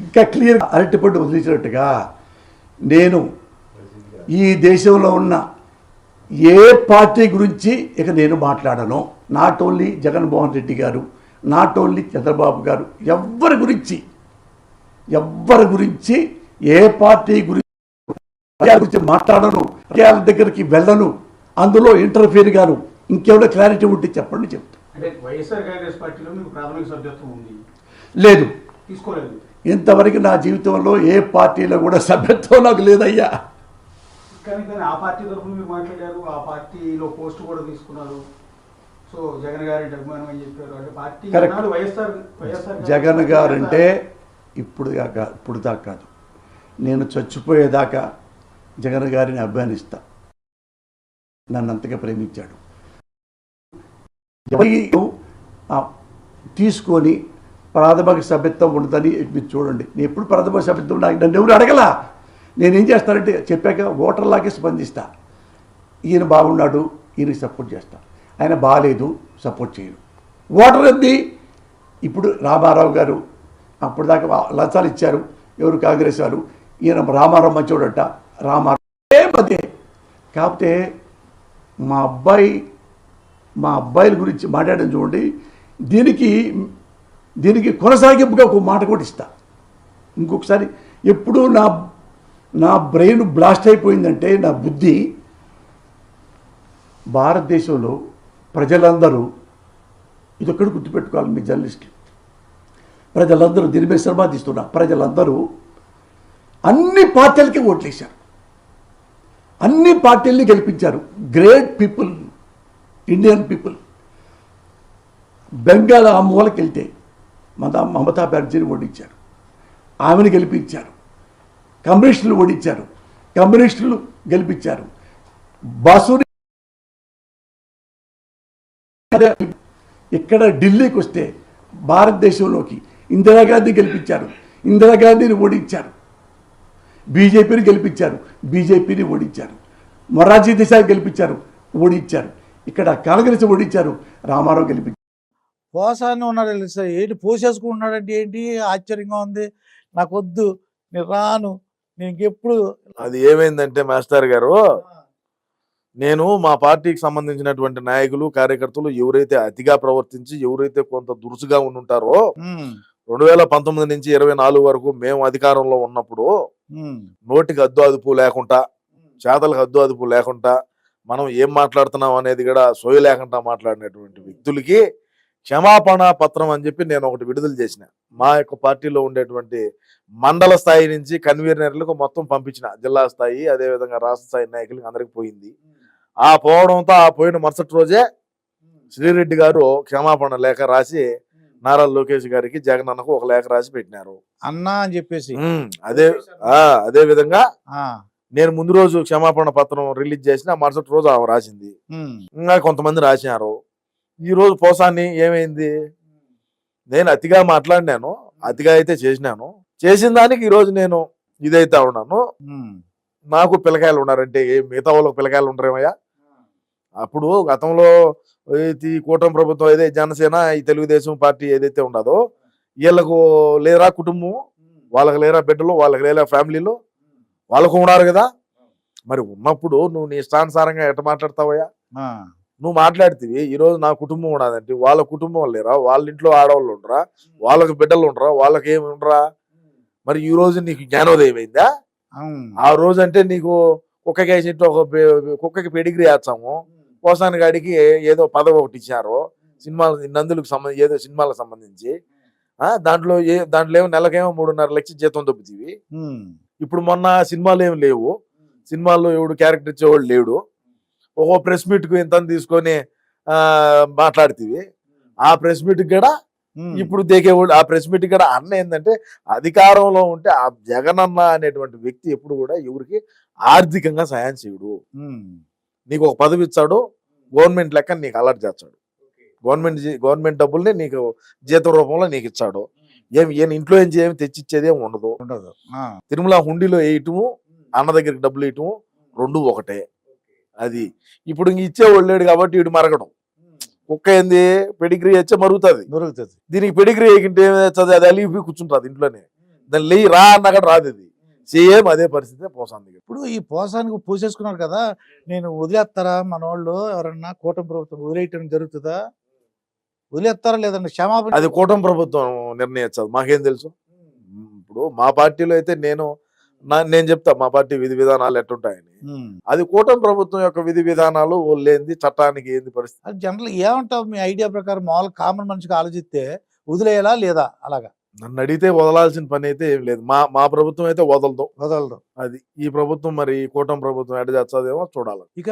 ఇంకా క్లియర్ అరటిపండు వదిలించినట్టుగా నేను ఈ దేశంలో ఉన్న ఏ పార్టీ గురించి ఇక నేను మాట్లాడను. నాట్ ఓన్లీ జగన్మోహన్ రెడ్డి గారు, నాట్ ఓన్లీ చంద్రబాబు గారు, ఎవ్వరి గురించి ఏ పార్టీ గురించి మాట్లాడను, రాజకీయాల దగ్గరికి వెళ్ళను, అందులో ఇంటర్ఫియర్ గాను. ఇంకేమైనా క్లారిటీ ఉంటే చెప్పండి చెప్తాను. లేదు, తీసుకోలేదు. ఇంతవరకు నా జీవితంలో ఏ పార్టీలో కూడా సభ్యత్వం నాకు లేదయ్యా. కానీ ఆ పార్టీ తరఫున మీరు మాట్లాడారు, ఆ పార్టీలో పోస్ట్ కూడా తీసుకున్నారు. సో జగన్ గారి అభిమానం అని చెప్పారు. అంటే పార్టీ వైఎస్ఆర్ జగన్ గారంటే ఇప్పుడు దాకా కాదు, నేను చచ్చిపోయేదాకా జగన్ గారిని అభిమానిస్తా. నన్ను అంతగా ప్రేమించాడు. తీసుకొని ప్రాథమిక సభ్యత్వం ఉండదని మీరు చూడండి. నేను ఎప్పుడు ప్రాథమిక సభ్యత్వం నన్ను ఎవరు అడగలా. నేనేం చేస్తానంటే చెప్పాక ఓటర్లాగే స్పందిస్తా. ఈయన బాగున్నాడు, ఈయనకి సపోర్ట్ చేస్తా, ఆయన బాగాలేదు సపోర్ట్ చేయను. ఓటర్ ఏంది? ఇప్పుడు రామారావు గారు అప్పుడు దాకా లంచాలు ఇచ్చారు, ఎవరు కాంగ్రెస్ వారు. ఈయన రామారావు మంచోడట, రామారావు మధ్య. కాకపోతే మా అబ్బాయిల గురించి మాట్లాడడం చూడండి. దీనికి కొనసాగింపుగా ఒక మాట కూడా ఇస్తా. ఇంకొకసారి ఎప్పుడు నా బ్రెయిన్ బ్లాస్ట్ అయిపోయిందంటే, నా బుద్ధి, భారతదేశంలో ప్రజలందరూ ఇదొక్కడు గుర్తుపెట్టుకోవాలి మీ జర్నలిస్టులు. ప్రజలందరూ దీని మీద శ్రమ తీస్తున్నా. ప్రజలందరూ అన్ని పార్టీలకి ఓట్లేశారు, అన్ని పార్టీల్ని గెలిపించారు. Great people, Indian people. Bengal ఆ మూలకి వెళ్తే మమతా బెనర్జీని ఓడించారు, ఆమెను గెలిపించారు. కమ్యూనిస్టులు ఓడించారు, కమ్యూనిస్టులు గెలిపించారు. బాసుని ఇక్కడ ఢిల్లీకి వస్తే భారతదేశంలోకి ఇందిరాగాంధీ గెలిపించారు, ఇందిరాగాంధీని ఓడించారు. బీజేపీని గెలిపించారు, బీజేపీని ఓడించారు. మొరార్జీ దేశాయ్ గెలిపించారు, ఓడించారు. ఇక్కడ కాంగ్రెస్ ఓడించారు, రామారావు గెలిపించారు. పోసాన్ని ఉన్నాడు ఏంటి, పోసేసుకుంటున్నాడంటే ఏంటి ఆశ్చర్యంగా ఉంది. నాకు వద్దు, నేను రాను, నేను ఇంకెప్పుడు. అది ఏమైందంటే మాస్టర్ గారు, నేను మా పార్టీకి సంబంధించినటువంటి నాయకులు కార్యకర్తలు ఎవరైతే అతిగా ప్రవర్తించి ఎవరైతే కొంత దురుసుగా ఉండుంటారో 2019 నుంచి 24 వరకు మేము అధికారంలో ఉన్నప్పుడు నోటికి హద్దు అదుపు లేకుండా, చేతలకు హద్దు అదుపు లేకుండా, మనం ఏం మాట్లాడుతున్నాం అనేది కూడా సోయ లేకుండా మాట్లాడినటువంటి వ్యక్తులకి క్షమాపణ పత్రం అని చెప్పి నేను ఒకటి విడుదల చేసిన. మా యొక్క పార్టీలో ఉండేటువంటి మండల స్థాయి నుంచి కన్వీనర్లకు మొత్తం పంపించిన, జిల్లా స్థాయి అదేవిధంగా రాష్ట్ర స్థాయి నాయకులకి అందరికి పోయింది. ఆ పోవడంతో ఆ పోయిన మరుసటి రోజే శ్రీరెడ్డి గారు క్షమాపణ లేఖ రాసి నారా లోకేష్ గారికి, జగన్ అన్నకు ఒక లేఖ రాసి పెట్టినారు అన్నా అని చెప్పేసి. అదే విధంగా నేను ముందు రోజు క్షమాపణ పత్రం రిలీజ్ చేసిన, మరుసటి రోజు ఆమె రాసింది. ఇంకా కొంతమంది రాసినారు. ఈ రోజు పోసాన్ని ఏమైంది, నేను అతిగా మాట్లాడినాను, అతిగా అయితే చేసినాను, చేసిన దానికి ఈ రోజు నేను ఇదైతే ఉన్నాను. నాకు పిల్లకాయలు ఉన్నారంటే మిగతా వాళ్ళకి పిల్లకాయలు ఉండరేమయ్యా? అప్పుడు గతంలో ఈ కూటమి ప్రభుత్వం ఏదైతే జనసేన, ఈ తెలుగుదేశం పార్టీ ఏదైతే ఉండదో, వీళ్ళకు లేరా కుటుంబం, వాళ్ళకి లేరా బిడ్డలు, వాళ్ళకి లేరా ఫ్యామిలీలు, వాళ్ళకు ఉన్నారు కదా. మరి ఉన్నప్పుడు నువ్వు నీ ఇష్టానుసారంగా ఎట్ట మాట్లాడతావయ్యా? నువ్వు మాట్లాడితే ఈరోజు నా కుటుంబం ఉండదంటే వాళ్ళ కుటుంబం లేరా, వాళ్ళ ఇంట్లో ఆడవాళ్ళు ఉండరా, వాళ్ళకి బిడ్డలు ఉండరా, వాళ్ళకి ఏమి ఉండరా? మరి ఈ రోజు నీకు జ్ఞానోదయం అయిందా? ఆ రోజు అంటే నీకు కుక్కకి వేసి కుక్కకి పెడిగ్రీ వేస్తాము, పోసాని గాడికి ఏదో పదవి ఒకటి ఇచ్చారు సినిమాలు, నందులకు సంబంధించి ఏదో సినిమాలకు సంబంధించి. దాంట్లో ఏమో నెలకేమో 3.5 లక్షల జీతం దొబ్బుతీవి. ఇప్పుడు మొన్న సినిమాలు ఏమి లేవు, సినిమాల్లో ఎవడు క్యారెక్టర్ ఇచ్చేవాడు లేడు. ఒక ప్రెస్ మీట్ కు ఇంత తీసుకొని మాట్లాడుతీవి. ఆ ప్రెస్ మీట్ కూడా ఇప్పుడు దేకేవాడు. ఆ ప్రెస్ మీట్ కూడా అన్న ఏంటంటే, అధికారంలో ఉంటే ఆ జగనన్న అనేటువంటి వ్యక్తి ఎప్పుడు కూడా ఎవరికి ఆర్థికంగా సాయం చేయడు. నీకు ఒక పదవి ఇచ్చాడు, గవర్నమెంట్ లెక్క నీకు అలర్ట్ చేస్తాడు, గవర్నమెంట్ డబ్బుల్ని నీకు జీతం రూపంలో నీకు ఇచ్చాడు. ఏమి ఇంట్లో ఏమి తెచ్చిచ్చేది ఏమి ఉండదు. తిరుమల హుండీలో వేయటము, అన్న దగ్గరికి డబ్బులు వేయటము రెండు ఒకటే. అది ఇప్పుడు ఇంక ఇచ్చేవాళ్ళు లేడు కాబట్టి వీడు మరగడం. కుక్క ఏంది, పెడిగ్రీ వచ్చే మరుగుతుంది. దీనికి పెడిగ్రీ వేయకుంటే ఏమవుతుంది, అది అలిగిపోయి కూర్చుంటుంది ఇంట్లోనే. దాన్ని లేయి రా అన్నా కూడా రాదు ఇది. సేమ్ అదే పరిస్థితి పోసాంది. ఇప్పుడు ఈ పోసానికి పూసేసుకున్నారు కదా, నేను వదిలేస్తారా మన వాళ్ళు ఎవరన్నా కూటమి ప్రభుత్వం వదిలేయటం జరుగుతుందా? వదిలేస్తారా లేదండి క్షమాపణ? అది కూటమి ప్రభుత్వం నిర్ణయించదు, మాకేం తెలుసు. ఇప్పుడు మా పార్టీలో అయితే నేను చెప్తా మా పార్టీ విధి విధానాలు ఎట్టుంటాయని. అది కూటమి ప్రభుత్వం యొక్క విధి విధానాలు లేనిది చట్టానికి ఏంది పరిస్థితి? అది జనరల్ ఏమంటావు మీ ఐడియా ప్రకారం? మామూలు కామన్ మనిషికి ఆలోచిస్తే వదిలేయాలా లేదా? అలాగా నన్ను అడిగితే వదలాల్సిన పని అయితే ఏం లేదు. మా ప్రభుత్వం అయితే వదలదు. వదలరు. అది ఈ ప్రభుత్వం మరి కూటమి ప్రభుత్వం ఎడ చేస్తుందేమో చూడాలి. ఇక